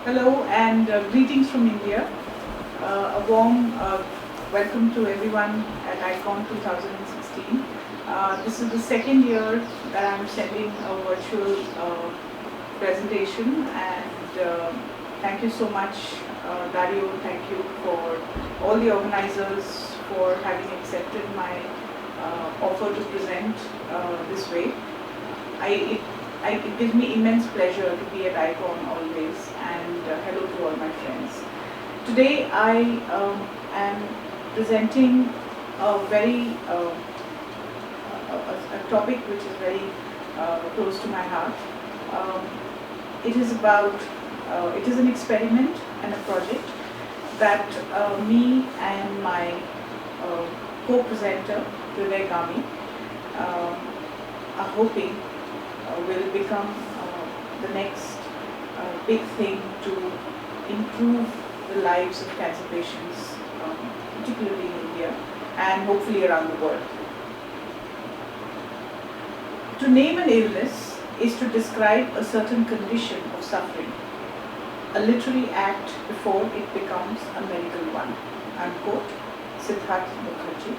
Hello and greetings from India. A warm welcome to everyone at ICON 2016. This is the second year that I'm sending a virtual presentation, and thank you so much, Dario. Thank you for all the organizers for having accepted my offer to present this way. It gives me immense pleasure to be at ICON always, and hello to all my friends. Today I am presenting a very a topic which is very close to my heart. Um, it is about it is an experiment and a project that me and my co-presenter Vivek Gami are hoping will become the next big thing to improve the lives of cancer patients, particularly in India and hopefully around the world. To name an illness is to describe a certain condition of suffering, a literary act before it becomes a medical one. Unquote, Siddharth Mukherjee.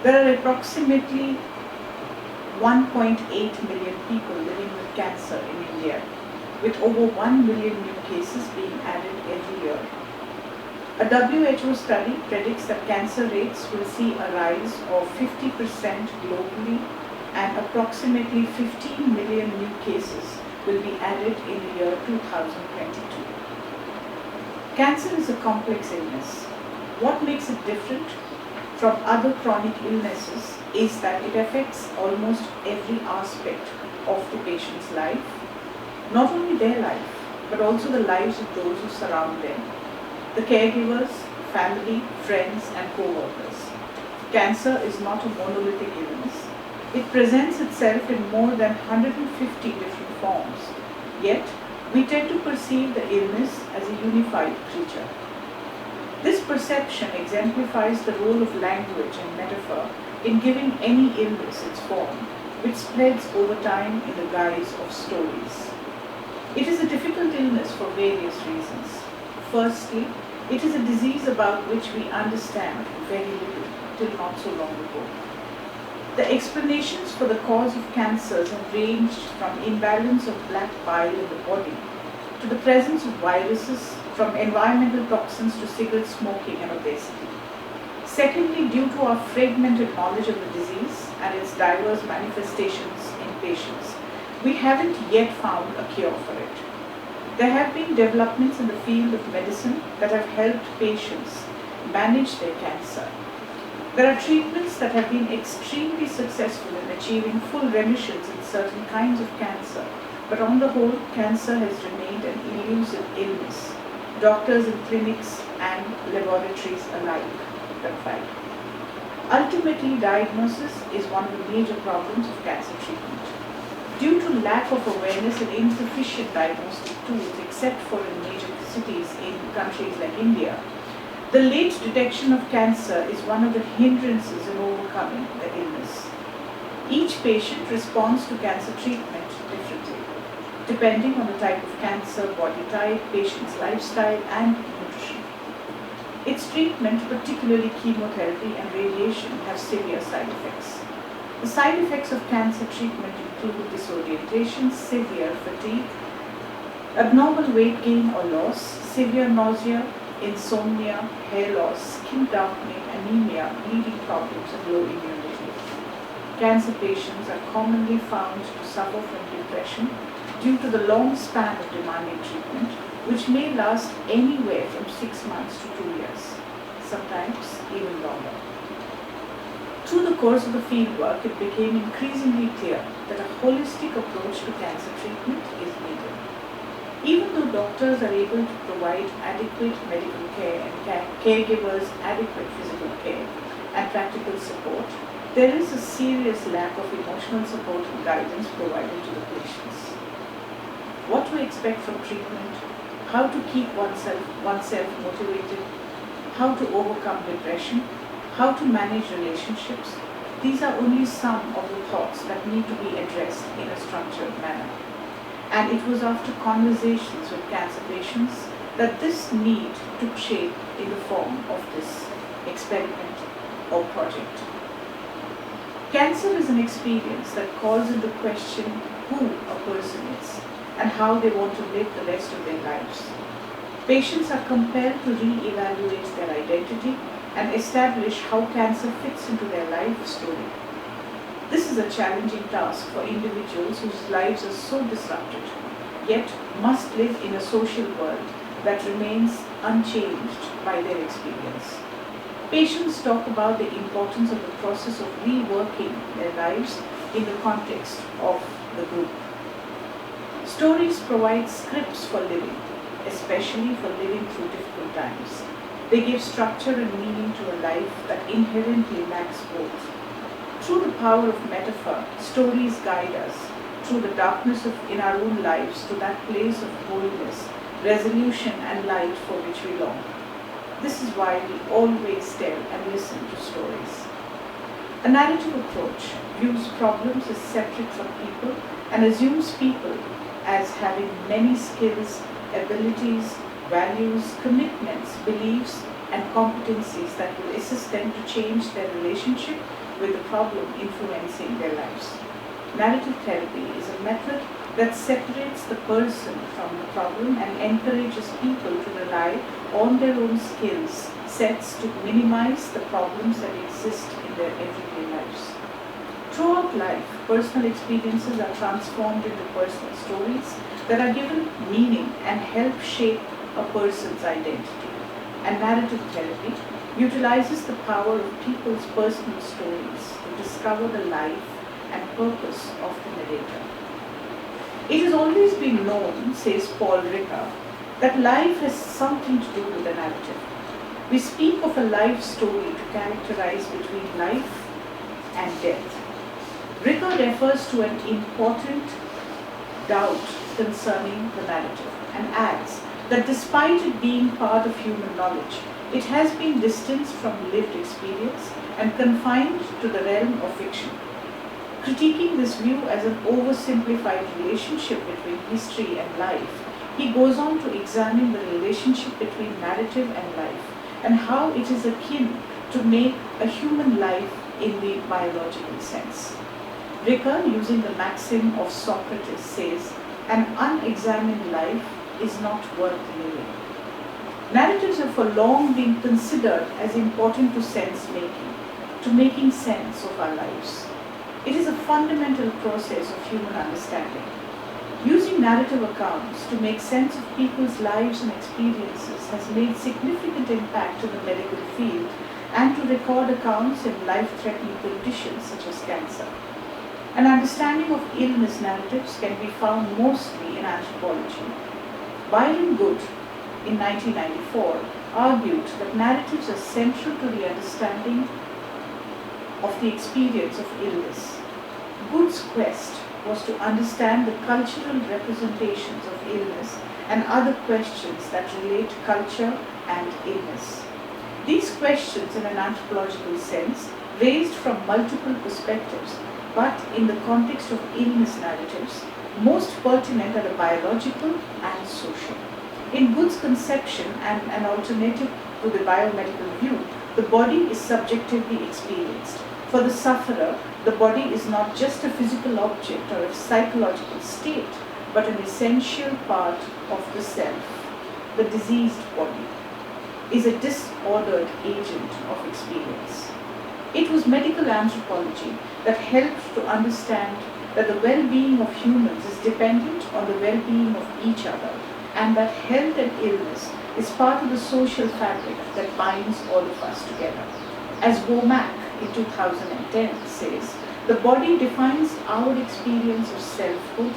There are approximately 1.8 million people living with cancer in India, with over 1 million new cases being added every year. A WHO study predicts that cancer rates will see a rise of 50% globally, and approximately 15 million new cases will be added in the year 2022. Cancer is a complex illness. What makes it different from other chronic illnesses is that it affects almost every aspect of the patient's life, not only their life, but also the lives of those who surround them, the caregivers, family, friends, and co-workers. Cancer is not a monolithic illness. It presents itself in more than 150 different forms, yet we tend to perceive the illness as a unified creature. This perception exemplifies the role of language and metaphor in giving any illness its form, which spreads over time in the guise of stories. It is a difficult illness for various reasons. Firstly, it is a disease about which we understand very little till not so long ago. The explanations for the cause of cancers have ranged from imbalance of black bile in the body to the presence of viruses, from environmental toxins to cigarette smoking and obesity. Secondly, due to our fragmented knowledge of the disease and its diverse manifestations in patients, we haven't yet found a cure for it. There have been developments in the field of medicine that have helped patients manage their cancer. There are treatments that have been extremely successful in achieving full remissions in certain kinds of cancer, but on the whole, cancer has remained an elusive illness. Doctors in clinics and laboratories alike confide. Ultimately, diagnosis is one of the major problems of cancer treatment. Due to lack of awareness and insufficient diagnostic tools, except for in major cities in countries like India, the late detection of cancer is one of the hindrances in overcoming the illness. Each patient responds to cancer treatment differently, depending on the type of cancer, body type, patient's lifestyle, and nutrition. Its treatment, particularly chemotherapy and radiation, have severe side effects. The side effects of cancer treatment include disorientation, severe fatigue, abnormal weight gain or loss, severe nausea, insomnia, hair loss, skin darkening, anemia, bleeding problems, and low immunity. Cancer patients are commonly found to suffer from depression due to the long span of demanding treatment, which may last anywhere from 6 months to 2 years, sometimes even longer. Through the course of the fieldwork, it became increasingly clear that a holistic approach to cancer treatment is needed. Even though doctors are able to provide adequate medical care and caregivers adequate physical care and practical support, there is a serious lack of emotional support and guidance provided to the patients. What to expect from treatment, how to keep oneself motivated, how to overcome depression, how to manage relationships, these are only some of the thoughts that need to be addressed in a structured manner. And it was after conversations with cancer patients that this need took shape in the form of this experiment or project. Cancer is an experience that calls into question who a person is and how they want to live the rest of their lives. Patients are compelled to re-evaluate their identity and establish how cancer fits into their life story. This is a challenging task for individuals whose lives are so disrupted, yet must live in a social world that remains unchanged by their experience. Patients talk about the importance of the process of reworking their lives in the context of the group. Stories provide scripts for living, especially for living through difficult times. They give structure and meaning to a life that inherently lacks both. Through the power of metaphor, stories guide us through the darkness in our own lives to that place of holiness, resolution and light for which we long. This is why we always tell and listen to stories. A narrative approach views problems as separate from people and assumes people as having many skills, abilities, values, commitments, beliefs, and competencies that will assist them to change their relationship with the problem influencing their lives. Narrative therapy is a method that separates the person from the problem and encourages people to rely on their own skills sets to minimize the problems that exist in their everyday lives. Throughout life, personal experiences are transformed into personal stories that are given meaning and help shape a person's identity. And narrative therapy utilizes the power of people's personal stories to discover the life and purpose of the narrator. It has always been known, says Paul Ricoeur, that life has something to do with the narrative. We speak of a life story to characterize between life and death. Ricoeur refers to an important doubt concerning the narrative and adds that despite it being part of human knowledge, it has been distanced from lived experience and confined to the realm of fiction. Critiquing this view as an oversimplified relationship between history and life, he goes on to examine the relationship between narrative and life and how it is akin to make a human life in the biological sense. Ricoeur, using the maxim of Socrates, says, "An unexamined life is not worth living." Narratives have for long been considered as important to sense making, to making sense of our lives. It is a fundamental process of human understanding. Using narrative accounts to make sense of people's lives and experiences has made significant impact in the medical field and to record accounts in life-threatening conditions such as cancer. An understanding of illness narratives can be found mostly in anthropology. Byron Good, in 1994, argued that narratives are central to the understanding of the experience of illness. Good's quest was to understand the cultural representations of illness and other questions that relate culture and illness. These questions, in an anthropological sense, raised from multiple perspectives, but in the context of illness narratives, most pertinent are the biological and social. In Good's conception and an alternative to the biomedical view, the body is subjectively experienced. For the sufferer, the body is not just a physical object or a psychological state, but an essential part of the self. The diseased body is a disordered agent of experience. It was medical anthropology that helped to understand that the well-being of humans is dependent on the well-being of each other, and that health and illness is part of the social fabric that binds all of us together. As Womack in 2010 says, the body defines our experience of selfhood,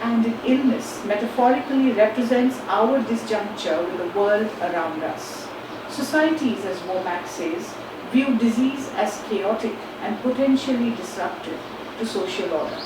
and in illness metaphorically represents our disjuncture with the world around us. Societies, as Womack says, view disease as chaotic and potentially disruptive to social order,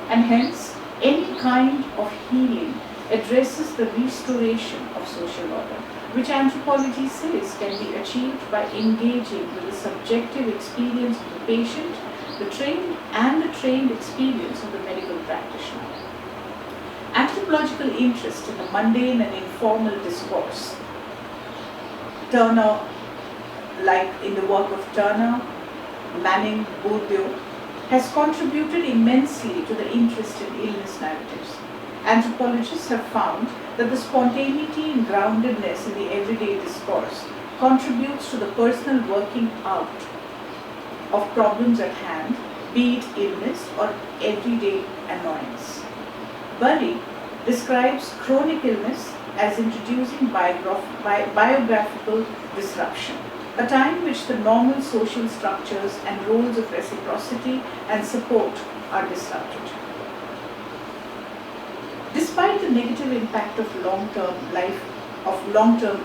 and hence any kind of healing addresses the restoration of social order, which anthropology says can be achieved by engaging with the subjective experience of the patient, the trained experience of the medical practitioner. anthropological interest in the mundane and informal discourse, Turner, like in the work of Turner, Manning, Bourdieu, has contributed immensely to the interest in illness narratives. Anthropologists have found that the spontaneity and groundedness in the everyday discourse contributes to the personal working out of problems at hand, be it illness or everyday annoyance. Bury describes chronic illness as introducing biographical disruption, a time in which the normal social structures and roles of reciprocity and support are disrupted. Despite the negative impact of long-term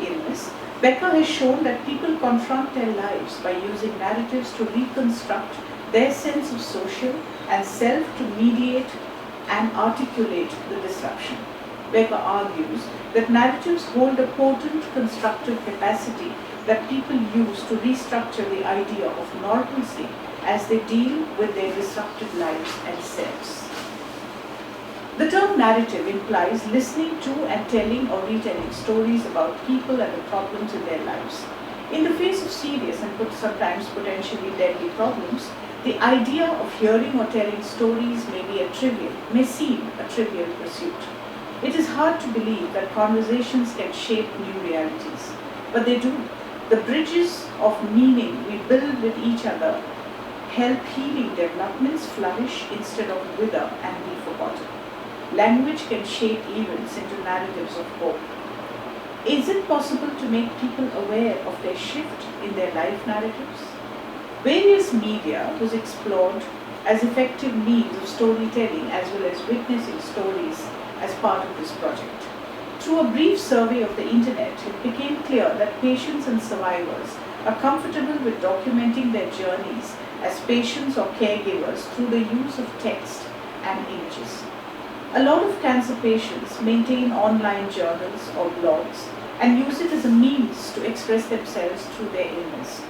illness, Becker has shown that people confront their lives by using narratives to reconstruct their sense of social and self to mediate and articulate the disruption. Becker argues that narratives hold a potent constructive capacity that people use to restructure the idea of normalcy as they deal with their disrupted lives and selves. The term narrative implies listening to and telling or retelling stories about people and the problems in their lives. In the face of serious and sometimes potentially deadly problems, the idea of hearing or telling stories may seem a trivial pursuit. It is hard to believe that conversations can shape new realities, but they do. The bridges of meaning we build with each other help healing developments flourish instead of wither and be forgotten. Language can shape events into narratives of hope. Is it possible to make people aware of their shift in their life narratives? Various media was explored as effective means of storytelling as well as witnessing stories as part of this project. Through a brief survey of the internet, it became clear that patients and survivors are comfortable with documenting their journeys as patients or caregivers through the use of text and images. A lot of cancer patients maintain online journals or blogs and use it as a means to express themselves through their illness.